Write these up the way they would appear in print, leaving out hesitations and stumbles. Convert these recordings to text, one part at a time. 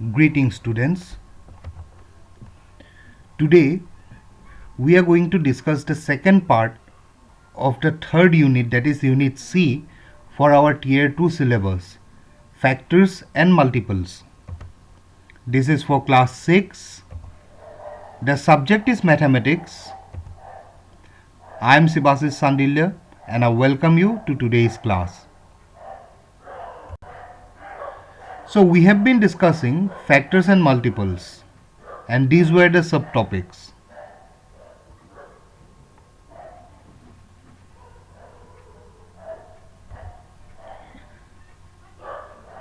Greetings students. Today we are going to discuss the second part of the third unit, that is unit C, for our tier 2 syllabus, factors and multiples. This is for class 6. The subject is mathematics. I am Sibasis Sandilya and I welcome you to today's class. So we have been discussing factors and multiples, and these were the subtopics.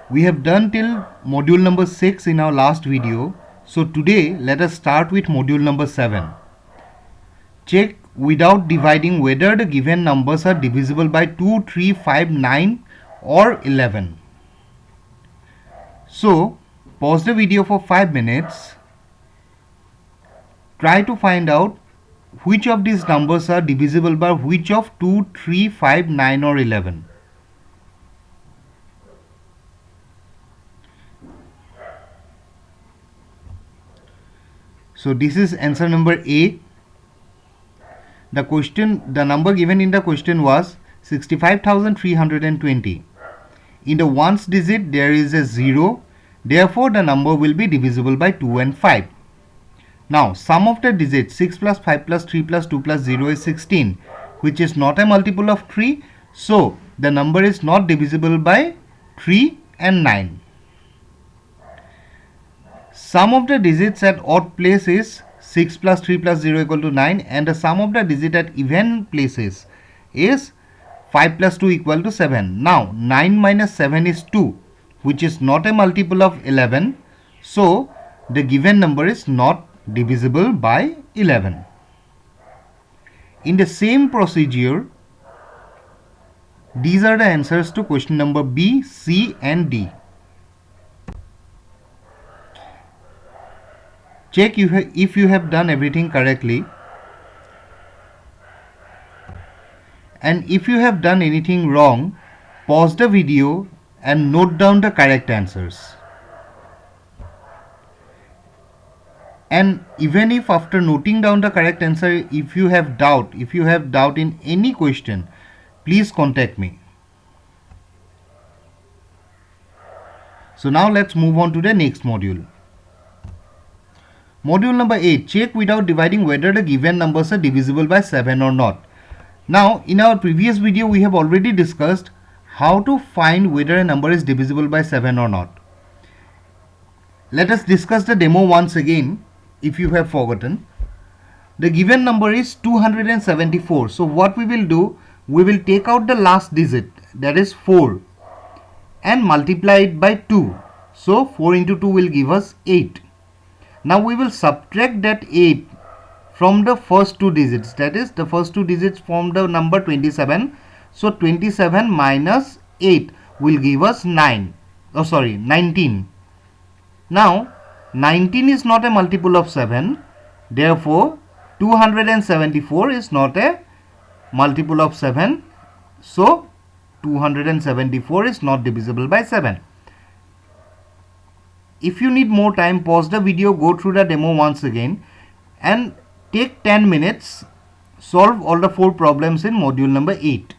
We have done till module number 6 in our last video. So today let us start with module number 7. Check without dividing whether the given numbers are divisible by 2, 3, 5, 9 or 11. So pause the video for 5 minutes. Try to find out which of these numbers are divisible by which of 2, 3, 5, 9 or 11. So this is answer number A. The number given in the question was 65,320. In the ones digit there is a 0. Therefore the number will be divisible by 2 and 5. Now sum of the digits 6 plus 5 plus 3 plus 2 plus 0 is 16, which is not a multiple of 3. So the number is not divisible by 3 and 9. Sum of the digits at odd place is 6 plus 3 plus 0 equal to 9, and the sum of the digit at even places is 5 plus 2 equal to 7. Now 9 minus 7 is 2, which is not a multiple of 11. So the given number is not divisible by 11. In the same procedure, these are the answers to question number B, C and D. Check if you have done everything correctly, and if you have done anything wrong, pause the video and note down the correct answers. And even if after noting down the correct answer, if you have doubt in any question, please contact me. So now let's move on to the next module. Module number 8, check without dividing whether the given numbers are divisible by 7 or not. Now in our previous video we have already discussed how to find whether a number is divisible by 7 or not. Let us discuss the demo once again if you have forgotten. The given number is 274. So what we will do, we will take out the last digit, that is 4, and multiply it by 2. So 4 into 2 will give us 8. Now we will subtract that 8 from the first two digits, that is the first two digits form the number 27. So 27 minus 8 will give us 19. Now 19 is not a multiple of 7. Therefore 274 is not a multiple of 7. So 274 is not divisible by 7. If you need more time, pause the video, go through the demo once again and take 10 minutes, solve all the 4 problems in module number 8.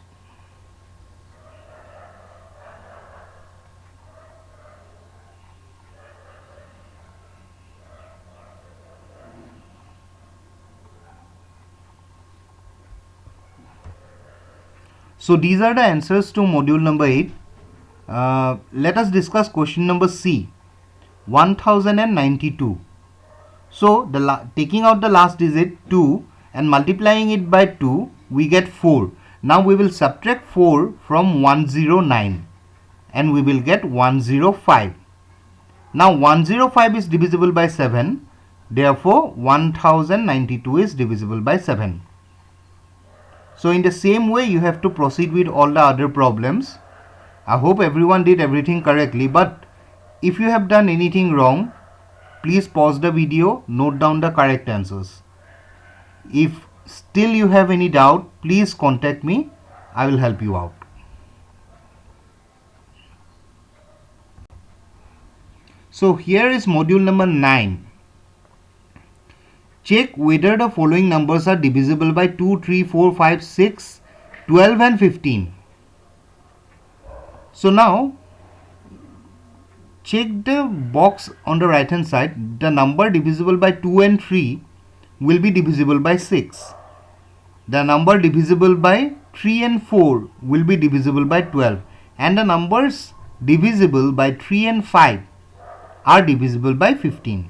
So these are the answers to module number 8. Let us discuss question number C. 1092. So taking out the last digit 2 and multiplying it by 2, we get 4. Now we will subtract 4 from 109 and we will get 105. Now 105 is divisible by 7. Therefore 1092 is divisible by 7. So in the same way you have to proceed with all the other problems. I hope everyone did everything correctly, but if you have done anything wrong, please pause the video, note down the correct answers. If still you have any doubt, please contact me. I will help you out. So here is module number 9. Check whether the following numbers are divisible by 2, 3, 4, 5, 6, 12 and 15. So now check the box on the right hand side. The number divisible by 2 and 3 will be divisible by 6. The number divisible by 3 and 4 will be divisible by 12. And the numbers divisible by 3 and 5 are divisible by 15.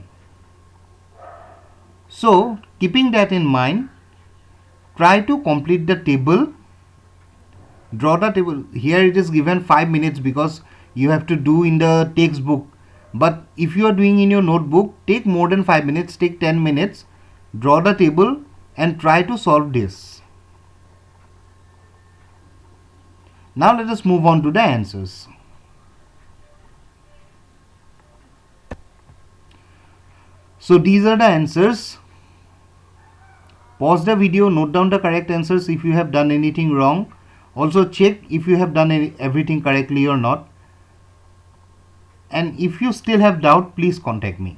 So keeping that in mind, try to complete the table. Draw the table. Here it is given 5 minutes because you have to do in the textbook. But if you are doing in your notebook, take more than 5 minutes, take 10 minutes. Draw the table and try to solve this. Now let us move on to the answers. So these are the answers. Pause the video, note down the correct answers if you have done anything wrong. Also check if you have done everything correctly or not. And if you still have doubt, please contact me.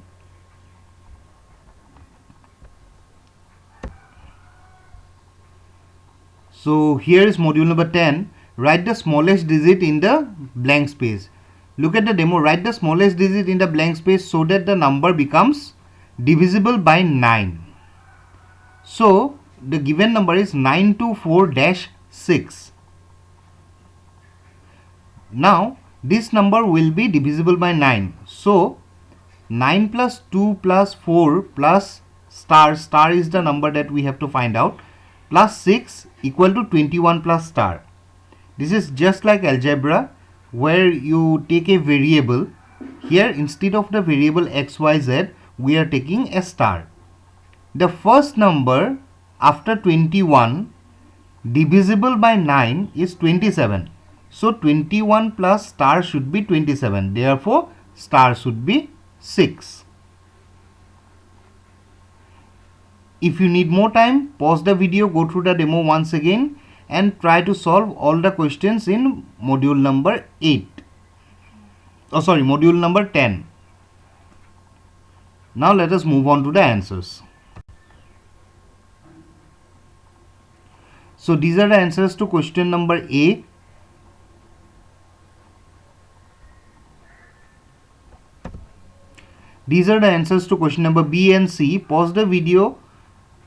So here is module number 10. Write the smallest digit in the blank space. Look at the demo. Write the smallest digit in the blank space so that the number becomes divisible by 9. So the given number is 924-6. Now this number will be divisible by 9. So 9 plus 2 plus 4 plus star is the number that we have to find out, plus 6 equal to 21 plus star. This is just like algebra where you take a variable. Here instead of the variable xyz, we are taking a star. The first number after 21 divisible by 9 is 27. So 21 plus star should be 27. Therefore star should be 6. If you need more time, pause the video, go through the demo once again and try to solve all the questions in module number 8. Module number 10. Now let us move on to the answers. So these are the answers to question number A. These are the answers to question number B and C. Pause the video,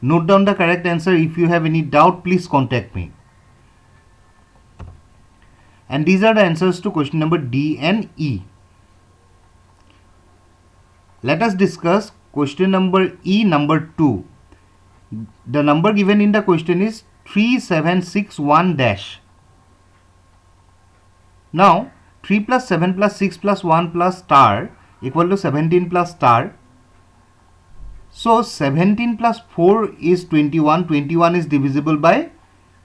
note down the correct answer. If you have any doubt, please contact me. And these are the answers to question number D and E. Let us discuss question number E, number 2. The number given in the question is 3761 dash. Now 3 plus 7 plus 6 plus 1 plus star equal to 17 plus star. So 17 plus 4 is 21. 21 is divisible by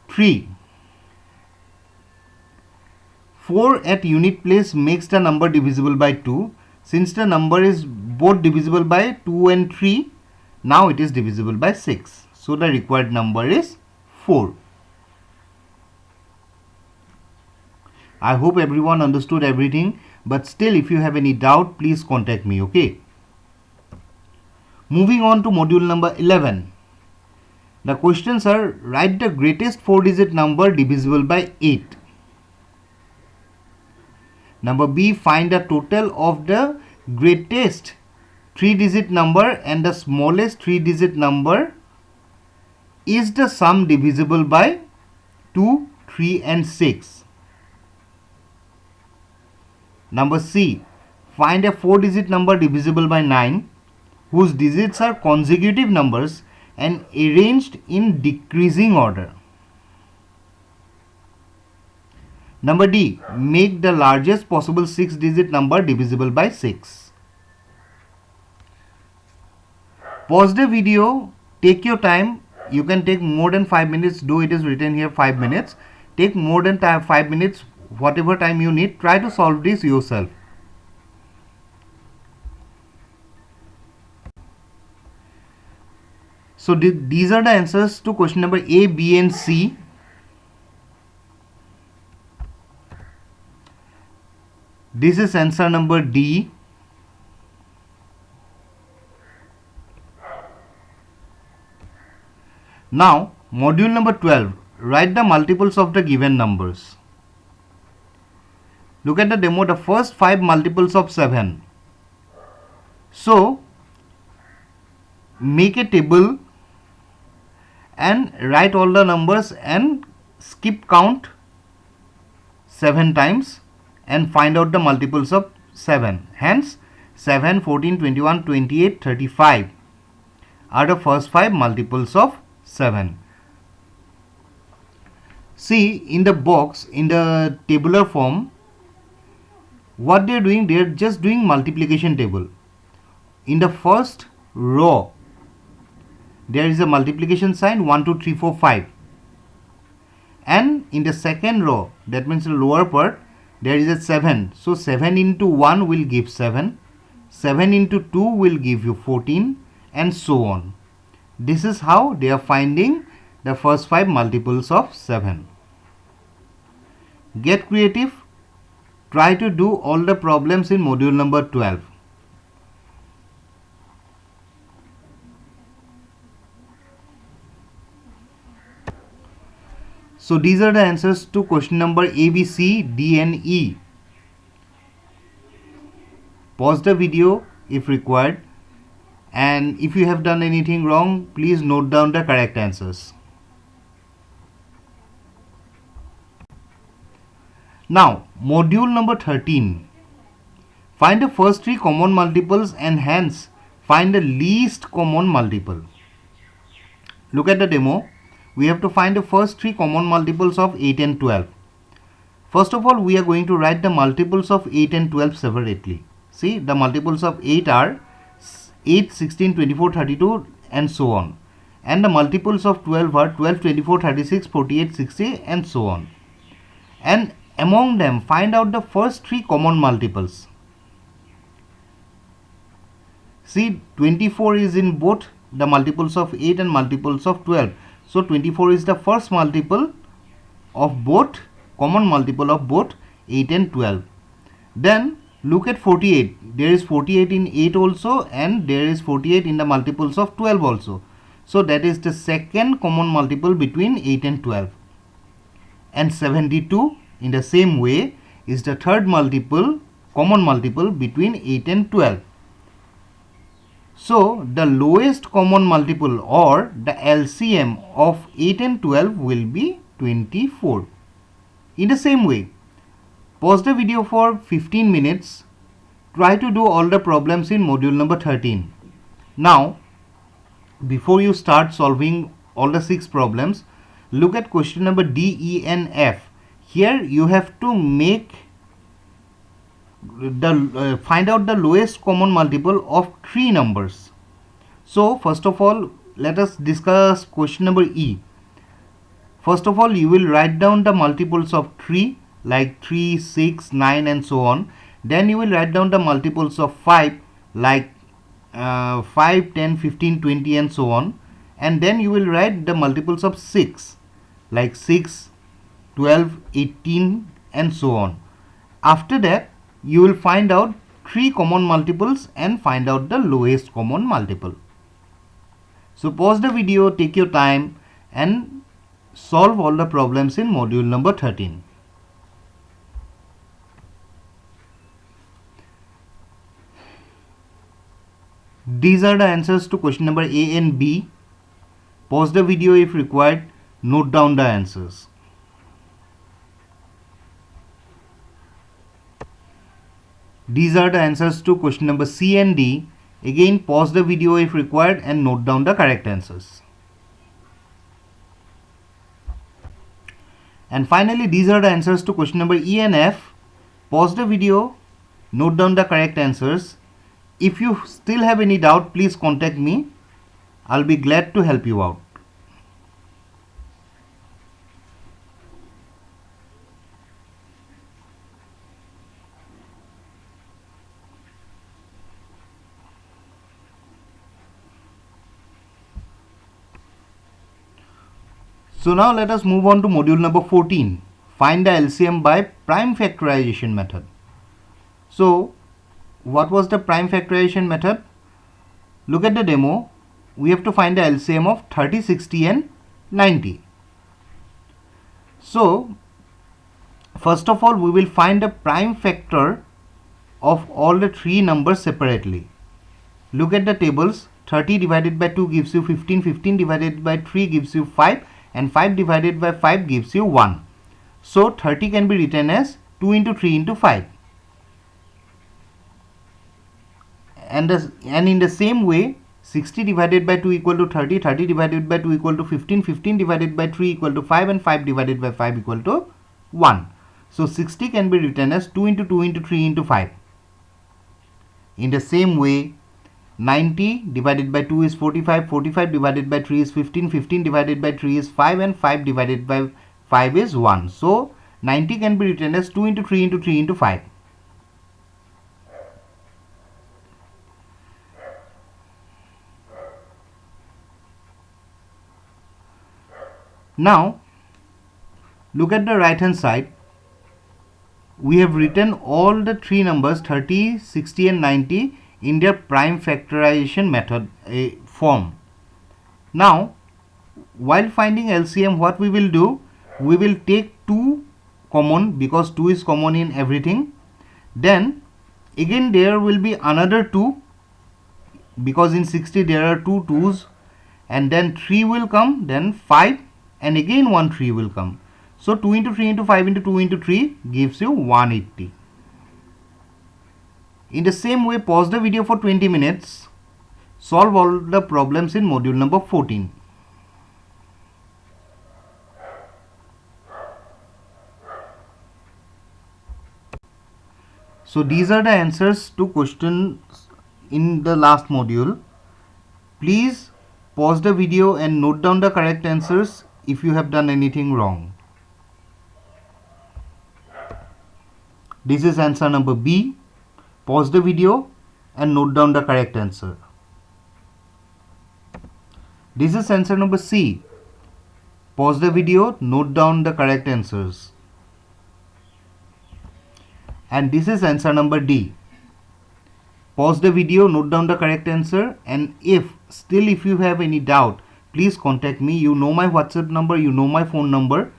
3. 4 at unit place makes the number divisible by 2. Since the number is both divisible by 2 and 3, now it is divisible by 6. So the required number is 4. I hope everyone understood everything, but still if you have any doubt, please contact me, okay? Moving on to module number 11. The questions are: write the greatest 4-digit number divisible by 8. Number B, find the total of the greatest 3-digit number and the smallest 3-digit number. Is the sum divisible by 2, 3 and 6? Number C, find a 4-digit number divisible by 9 whose digits are consecutive numbers and arranged in decreasing order. Number D, make the largest possible 6-digit number divisible by 6. Pause the video, take your time. You can take more than 5 minutes, though it is written here 5 minutes. Take more than 5 minutes, whatever time you need. Try to solve this yourself. So these are the answers to question number A, B and C. This is answer number D. Now module number 12, write the multiples of the given numbers. Look at the demo, the first 5 multiples of 7. So make a table and write all the numbers and skip count 7 times and find out the multiples of 7. Hence 7, 14, 21, 28, 35 are the first 5 multiples of 7. See in the box, in the tabular form, what they are doing, they are just doing multiplication table. In the first row there is a multiplication sign 1, 2, 3, 4, 5, and in the second row, that means the lower part, there is a 7. So 7 into 1 will give 7, 7 into 2 will give you 14, and so on. This is how they are finding the first 5 multiples of 7. Get creative. Try to do all the problems in module number 12. So these are the answers to question number A, B, C, D and E. Pause the video if required, and if you have done anything wrong, please note down the correct answers. Now module number 13. Find the first 3 common multiples and hence find the least common multiple. Look at the demo. We have to find the first 3 common multiples of 8 and 12. First of all, we are going to write the multiples of 8 and 12 separately. See, the multiples of 8 are 8, 16, 24, 32 and so on. And the multiples of 12 are 12, 24, 36, 48, 60 and so on. And among them, find out the first 3 common multiples. See, 24 is in both the multiples of 8 and multiples of 12. So 24 is the first multiple of both, common multiple of both 8 and 12. Then look at 48. There is 48 in 8 also, and there is 48 in the multiples of 12 also. So that is the second common multiple between 8 and 12. And 72 in the same way is the third multiple, common multiple between 8 and 12. So the lowest common multiple or the LCM of 8 and 12 will be 24. In the same way, pause the video for 15 minutes. Try to do all the problems in module number 13. Now, before you start solving all the 6 problems, look at question number D, E and F. Here you have to make the find out the lowest common multiple of 3 numbers. So first of all, let us discuss question number E. First of all, you will write down the multiples of 3 like 3, 6, 9 and so on. Then you will write down the multiples of 5 like 5, 10, 15, 20 and so on. And then you will write the multiples of 6 like 6, 12, 18 and so on. After that, you will find out 3 common multiples and find out the lowest common multiple. So pause the video, take your time and solve all the problems in module number 13. These are the answers to question number A and B. Pause the video if required, note down the answers. These are the answers to question number C and D. Again, pause the video if required and note down the correct answers. And finally, these are the answers to question number E and F. Pause the video, note down the correct answers. If you still have any doubt, please contact me. I'll be glad to help you out. So now let us move on to module number 14. Find the LCM by prime factorization method. So what was the prime factorization method? Look at the demo. We have to find the LCM of 30, 60 and 90. So first of all we will find the prime factor of all the three numbers separately. Look at the tables. 30 divided by 2 gives you 15, 15 divided by 3 gives you 5, and 5 divided by 5 gives you 1. So 30 can be written as 2 into 3 into 5. And in the same way, 60 divided by 2 equal to 30, 30 divided by 2 equal to 15, 15 divided by 3 equal to 5, and 5 divided by 5 equal to 1. So 60 can be written as 2 into 2 into 3 into 5. In the same way, 90 divided by 2 is 45, 45 divided by 3 is 15, 15 divided by 3 is 5, and 5 divided by 5 is 1. So 90 can be written as 2 into 3 into 3 into 5. Now look at the right hand side. We have written all the three numbers 30, 60 and 90 in their prime factorization method form. Now while finding LCM, what we will do, we will take 2 common because 2 is common in everything. Then again there will be another 2 because in 60 there are 2 2's, and then 3 will come, then 5, and again 1 3 will come. So 2 into 3 into 5 into 2 into 3 gives you 180. In the same way, pause the video for 20 minutes. Solve all the problems in module number 14. So these are the answers to questions in the last module. Please pause the video and note down the correct answers if you have done anything wrong. This is answer number B. Pause the video and note down the correct answer. This is answer number C. Pause the video, note down the correct answers. And this is answer number D. Pause the video, note down the correct answer, and if you have any doubt, please contact me. You know my WhatsApp number, you know my phone number.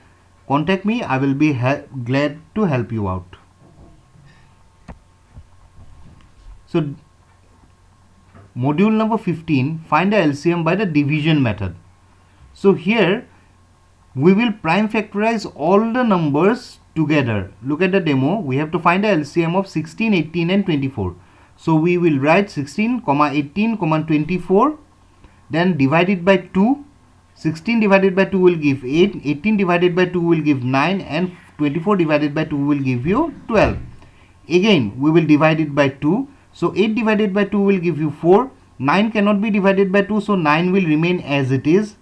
Contact me, I will be glad to help you out. So module number 15, find the LCM by the division method. So here we will prime factorize all the numbers together. Look at the demo. We have to find the LCM of 16, 18 and 24. So we will write 16, 18, 24, then divide it by 2. 16 divided by 2 will give 8, 18 divided by 2 will give 9, and 24 divided by 2 will give you 12. Again we will divide it by 2. So 8 divided by 2 will give you 4. 9 cannot be divided by 2, so 9 will remain as it is.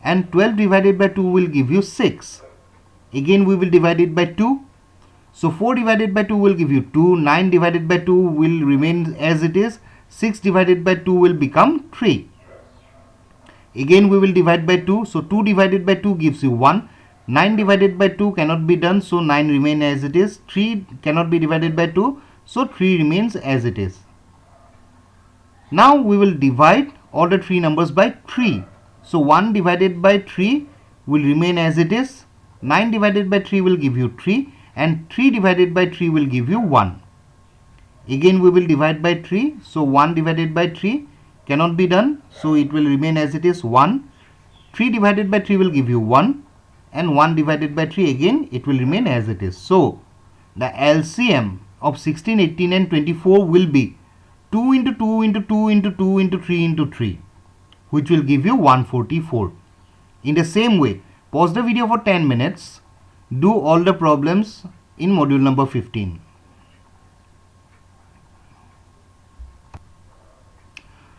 And 12 divided by 2 will give you 6. Again we will divide it by 2. So 4 divided by 2 will give you 2. 9 divided by 2 will remain as it is. 6 divided by 2 will become 3. Again we will divide by 2. So 2 divided by 2 gives you 1. 9 divided by 2 cannot be done, so 9 remain as it is. 3 cannot be divided by 2, so 3 remains as it is. Now we will divide all the three numbers by 3. So 1 divided by 3 will remain as it is. 9 divided by 3 will give you 3, and 3 divided by 3 will give you 1. Again we will divide by 3. So 1 divided by 3 cannot be done, so it will remain as it is 1. 3 divided by 3 will give you 1, and 1 divided by 3 again it will remain as it is. So the LCM of 16, 18 and 24 will be 2 into 2 into 2 into 2 into 3 into 3, which will give you 144. In the same way, pause the video for 10 minutes. Do all the problems in module number 15.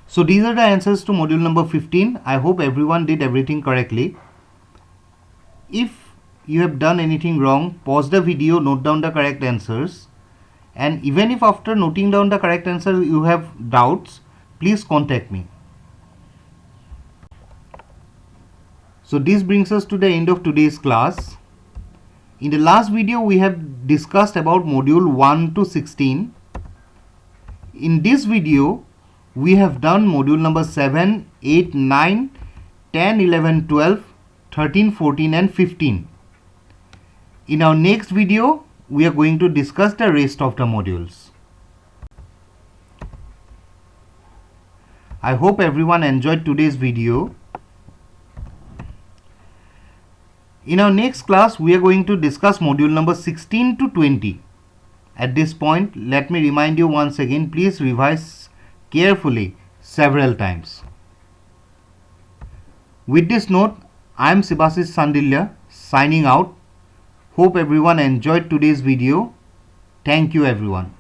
So these are the answers to module number 15. I hope everyone did everything correctly. If you have done anything wrong, pause the video, note down the correct answers. And even if after noting down the correct answer you have doubts, please contact me. So this brings us to the end of today's class. In the last video we have discussed about module 1 to 16. In this video we have done module number 7, 8, 9, 10, 11, 12, 13, 14 and 15. In our next video, we are going to discuss the rest of the modules. I hope everyone enjoyed today's video. In our next class, we are going to discuss module number 16 to 20. At this point, let me remind you once again, please revise carefully several times. With this note, I am Sibasis Sandilya signing out. Hope everyone enjoyed today's video. Thank you everyone.